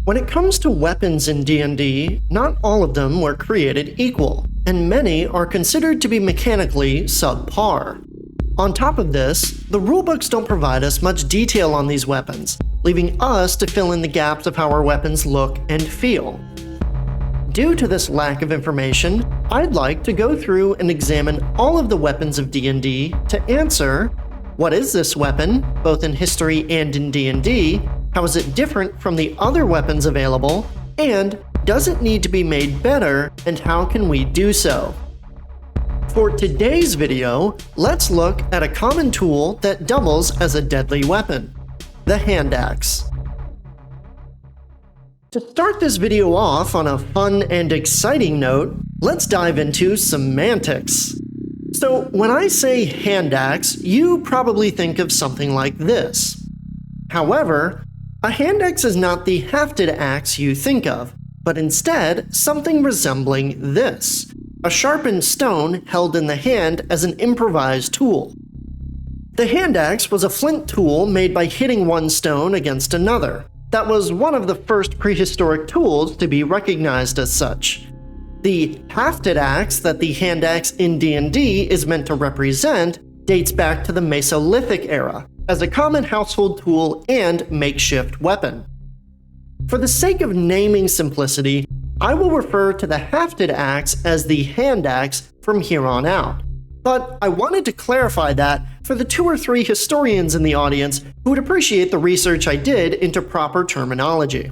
When it comes to weapons in D&D, not all of them were created equal, and many are considered to be mechanically subpar. On top of this, the rulebooks don't provide us much detail on these weapons, leaving us to fill in the gaps of how our weapons look and feel. Due to this lack of information, I'd like to go through and examine all of the weapons of D&D to answer: what is this weapon, both in history and in D&D? How is it different from the other weapons available? And does it need to be made better, and how can we do so? For today's video, let's look at a common tool that doubles as a deadly weapon: the Handaxe. To start this video off on a fun and exciting note, let's dive into semantics. So when I say Handaxe, you probably think of something like this. However, a Handaxe is not the hafted axe you think of, but instead something resembling this: a sharpened stone held in the hand as an improvised tool. The Handaxe was a flint tool made by hitting one stone against another. That was one of the first prehistoric tools to be recognized as such. The hafted axe that the Handaxe in D&D is meant to represent dates back to the Mesolithic era, as a common household tool and makeshift weapon. For the sake of naming simplicity, I will refer to the hafted axe as the Handaxe from here on out. But I wanted to clarify that for the 2 or 3 historians in the audience who would appreciate the research I did into proper terminology.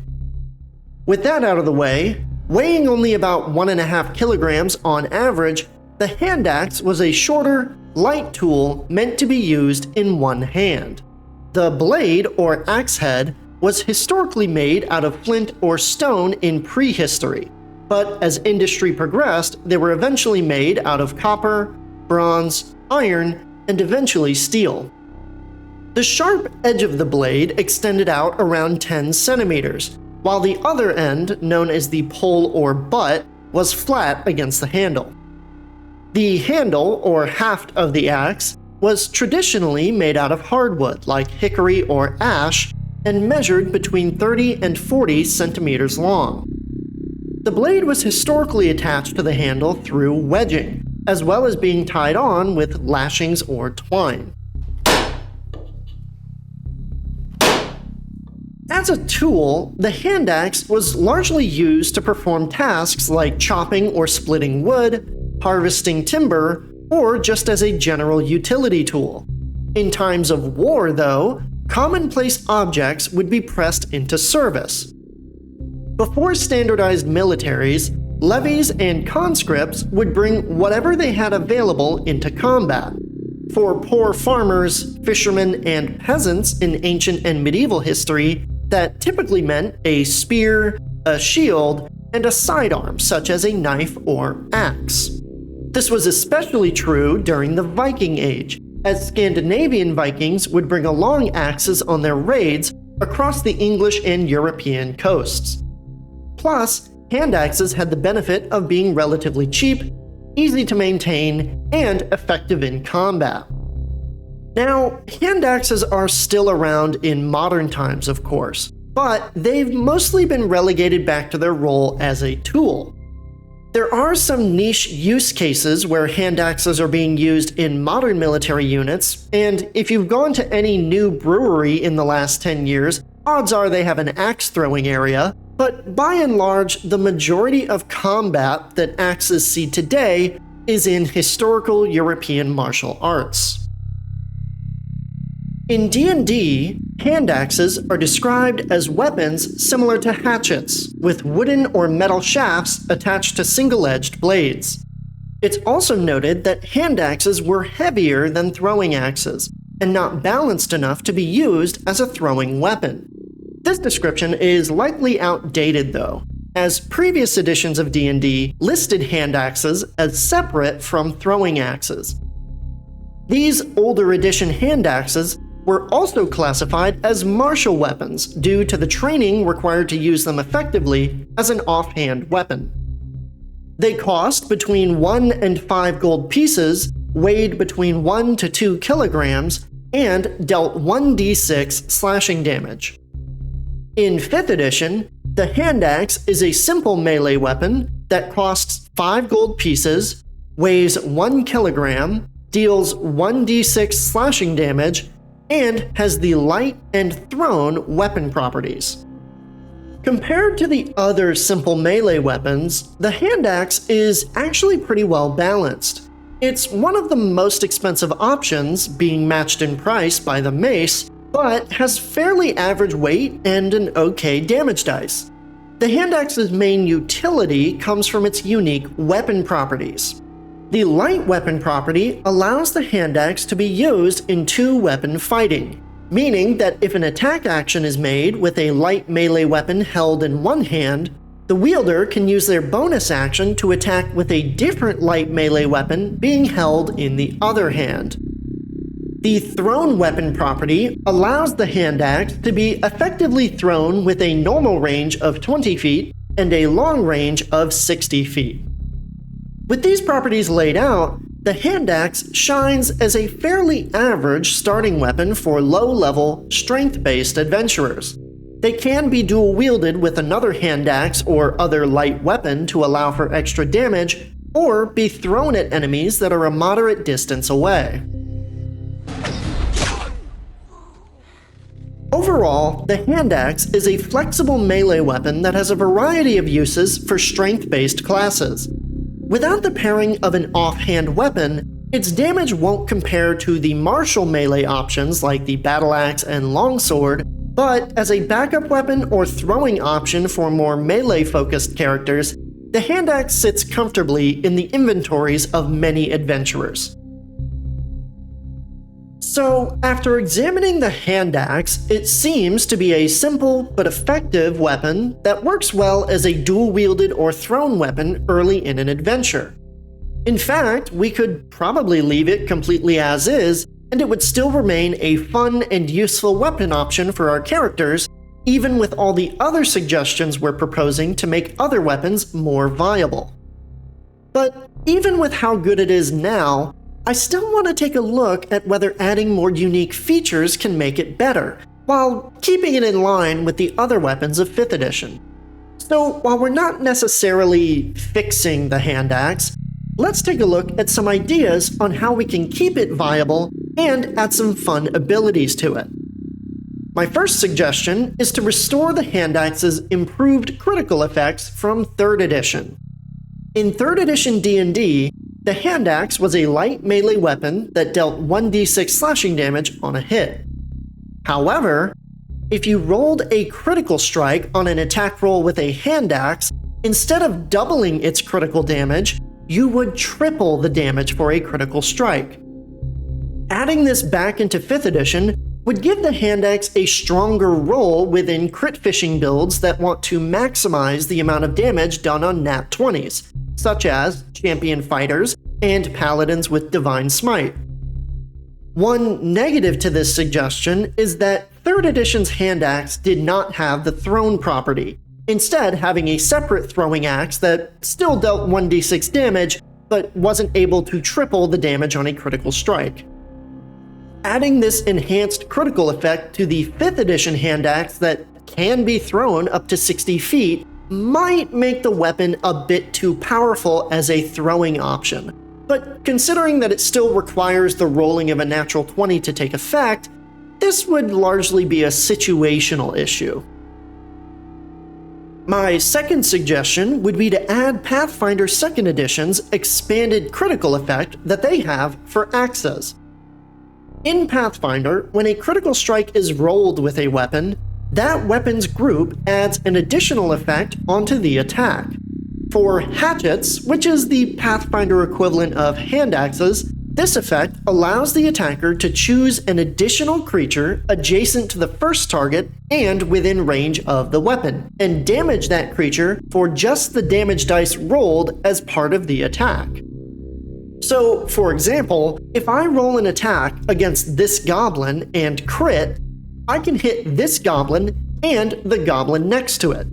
With that out of the way, weighing only about 1.5 kilograms on average, the Handaxe was a shorter, light tool meant to be used in one hand. The blade, or axe head, was historically made out of flint or stone in prehistory, but as industry progressed, they were eventually made out of copper, bronze, iron, and eventually steel. The sharp edge of the blade extended out around 10 centimeters, while the other end, known as the pole or butt, was flat against the handle. The handle, or haft of the axe, was traditionally made out of hardwood like hickory or ash and measured between 30 and 40 centimeters long. The blade was historically attached to the handle through wedging, as well as being tied on with lashings or twine. As a tool, the Handaxe was largely used to perform tasks like chopping or splitting wood, harvesting timber, or just as a general utility tool. In times of war, though, commonplace objects would be pressed into service. Before standardized militaries, levies and conscripts would bring whatever they had available into combat. For poor farmers, fishermen, and peasants in ancient and medieval history, that typically meant a spear, a shield, and a sidearm such as a knife or axe. This was especially true during the Viking Age, as Scandinavian Vikings would bring along axes on their raids across the English and European coasts. Plus, Handaxes had the benefit of being relatively cheap, easy to maintain, and effective in combat. Now, Handaxes are still around in modern times, of course, but they've mostly been relegated back to their role as a tool. There are some niche use cases where Handaxes are being used in modern military units, and if you've gone to any new brewery in the last 10 years, odds are they have an axe throwing area, but by and large, the majority of combat that axes see today is in historical European martial arts. In D&D, Handaxes are described as weapons similar to hatchets, with wooden or metal shafts attached to single-edged blades. It's also noted that Handaxes were heavier than throwing axes, and not balanced enough to be used as a throwing weapon. This description is likely outdated though, as previous editions of D&D listed Handaxes as separate from throwing axes. These older edition Handaxes were also classified as martial weapons due to the training required to use them effectively as an offhand weapon. They cost between 1 and 5 gold pieces, weighed between 1 to 2 kilograms, and dealt 1d6 slashing damage. In 5th edition, The Handaxe is a simple melee weapon that costs 5 gold pieces, weighs 1 kilogram, deals 1d6 slashing damage, and has the light and thrown weapon properties. Compared to the other simple melee weapons, the Handaxe is actually pretty well balanced. It's one of the most expensive options, being matched in price by the mace, but has fairly average weight and an okay damage dice. The Handaxe's main utility comes from its unique weapon properties. The light weapon property allows the Handaxe to be used in 2-weapon fighting, meaning that if an attack action is made with a light melee weapon held in one hand, the wielder can use their bonus action to attack with a different light melee weapon being held in the other hand. The thrown weapon property allows the Handaxe to be effectively thrown with a normal range of 20 feet and a long range of 60 feet. With these properties laid out, the Handaxe shines as a fairly average starting weapon for low-level, strength-based adventurers. They can be dual-wielded with another Handaxe or other light weapon to allow for extra damage, or be thrown at enemies that are a moderate distance away. Overall, the Handaxe is a flexible melee weapon that has a variety of uses for strength-based classes. Without the pairing of an offhand weapon, its damage won't compare to the martial melee options like the battle axe and longsword, but as a backup weapon or throwing option for more melee-focused characters, the Handaxe sits comfortably in the inventories of many adventurers. So, after examining the Handaxe, it seems to be a simple but effective weapon that works well as a dual-wielded or thrown weapon early in an adventure. In fact, we could probably leave it completely as is, and it would still remain a fun and useful weapon option for our characters, even with all the other suggestions we're proposing to make other weapons more viable. But even with how good it is now, I still want to take a look at whether adding more unique features can make it better, while keeping it in line with the other weapons of 5th edition. So while we're not necessarily fixing the Handaxe, let's take a look at some ideas on how we can keep it viable and add some fun abilities to it. My first suggestion is to restore the Handaxe's improved critical effects from 3rd edition. In 3rd edition D&D, the Handaxe was a light melee weapon that dealt 1d6 slashing damage on a hit. However, if you rolled a critical strike on an attack roll with a Handaxe, instead of doubling its critical damage, you would triple the damage for a critical strike. Adding this back into 5th edition would give the Handaxe a stronger role within crit fishing builds that want to maximize the amount of damage done on nat 20s, such as champion fighters and paladins with divine smite. One negative to this suggestion is that 3rd edition's Handaxe did not have the thrown property, instead having a separate throwing axe that still dealt 1d6 damage, but wasn't able to triple the damage on a critical strike. Adding this enhanced critical effect to the 5th edition Handaxe that can be thrown up to 60 feet might make the weapon a bit too powerful as a throwing option, but considering that it still requires the rolling of a natural 20 to take effect, this would largely be a situational issue. My second suggestion would be to add Pathfinder 2nd Edition's expanded critical effect that they have for axes. In Pathfinder, when a critical strike is rolled with a weapon, that weapon's group adds an additional effect onto the attack. For hatchets, which is the Pathfinder equivalent of Handaxes, this effect allows the attacker to choose an additional creature adjacent to the first target and within range of the weapon, and damage that creature for just the damage dice rolled as part of the attack. So, for example, if I roll an attack against this goblin and crit, I can hit this goblin and the goblin next to it.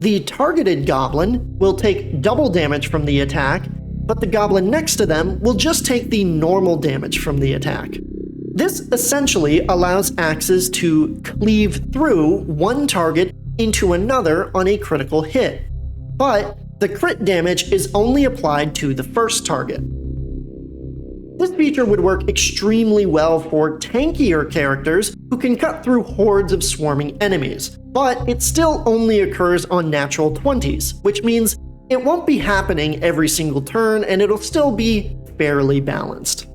The targeted goblin will take double damage from the attack, but the goblin next to them will just take the normal damage from the attack. This essentially allows axes to cleave through one target into another on a critical hit, but the crit damage is only applied to the first target. This feature would work extremely well for tankier characters who can cut through hordes of swarming enemies, but it still only occurs on natural 20s, which means it won't be happening every single turn and it'll still be fairly balanced.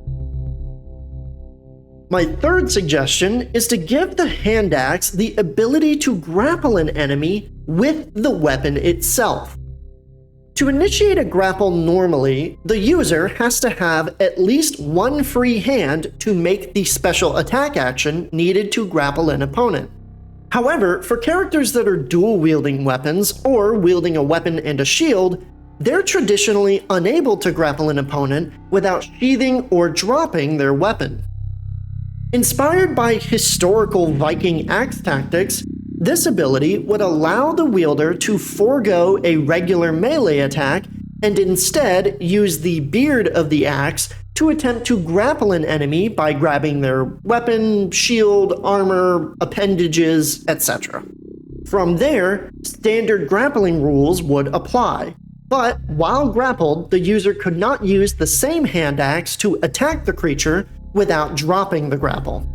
My third suggestion is to give the Handaxe the ability to grapple an enemy with the weapon itself. To initiate a grapple normally, the user has to have at least one free hand to make the special attack action needed to grapple an opponent. However, for characters that are dual-wielding weapons or wielding a weapon and a shield, they're traditionally unable to grapple an opponent without sheathing or dropping their weapon. Inspired by historical Viking axe tactics, this ability would allow the wielder to forego a regular melee attack and instead use the beard of the axe to attempt to grapple an enemy by grabbing their weapon, shield, armor, appendages, etc. From there, standard grappling rules would apply, but while grappled, the user could not use the same hand axe to attack the creature without dropping the grapple.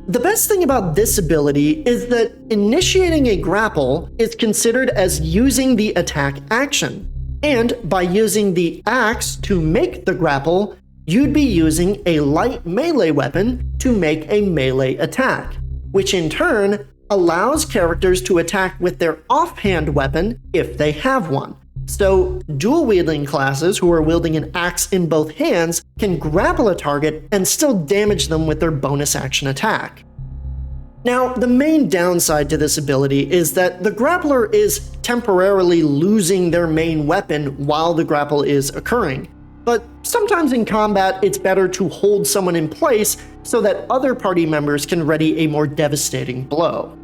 The best thing about this ability is that initiating a grapple is considered as using the attack action, and by using the axe to make the grapple, you'd be using a light melee weapon to make a melee attack, which in turn allows characters to attack with their offhand weapon if they have one. So, dual-wielding classes who are wielding an axe in both hands can grapple a target and still damage them with their bonus action attack. Now, the main downside to this ability is that the grappler is temporarily losing their main weapon while the grapple is occurring, but sometimes in combat it's better to hold someone in place so that other party members can ready a more devastating blow.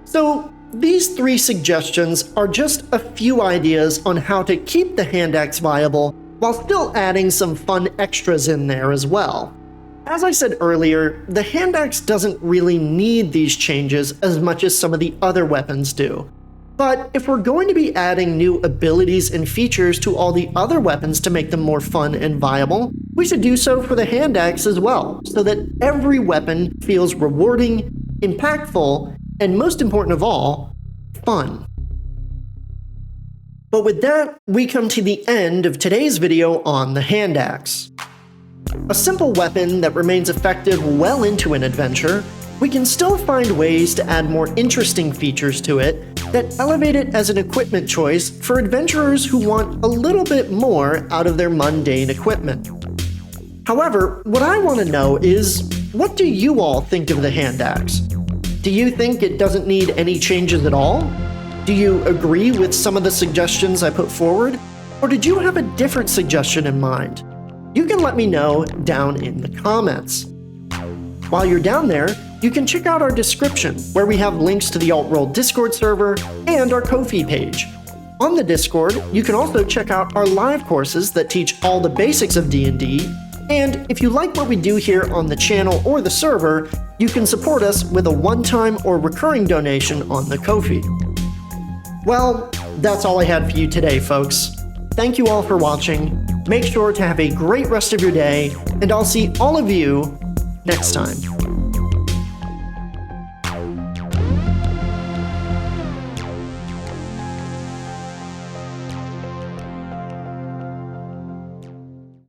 So, these three suggestions are just a few ideas on how to keep the Handaxe viable while still adding some fun extras in there as well. As I said earlier, the Handaxe doesn't really need these changes as much as some of the other weapons do. But if we're going to be adding new abilities and features to all the other weapons to make them more fun and viable, we should do so for the Handaxe as well, so that every weapon feels rewarding, impactful, and most important of all, fun. But with that, we come to the end of today's video on the Handaxe. A simple weapon that remains effective well into an adventure, we can still find ways to add more interesting features to it that elevate it as an equipment choice for adventurers who want a little bit more out of their mundane equipment. However, what I want to know is, what do you all think of the Handaxe? Do you think it doesn't need any changes at all? Do you agree with some of the suggestions I put forward? Or did you have a different suggestion in mind? You can let me know down in the comments. While you're down there, you can check out our description, where we have links to the Alt-Roll Discord server and our Ko-fi page. On the Discord, you can also check out our live courses that teach all the basics of D&D, and if you like what we do here on the channel or the server, you can support us with a one-time or recurring donation on the Ko-fi. Well, that's all I had for you today, folks. Thank you all for watching. Make sure to have a great rest of your day, and I'll see all of you next time.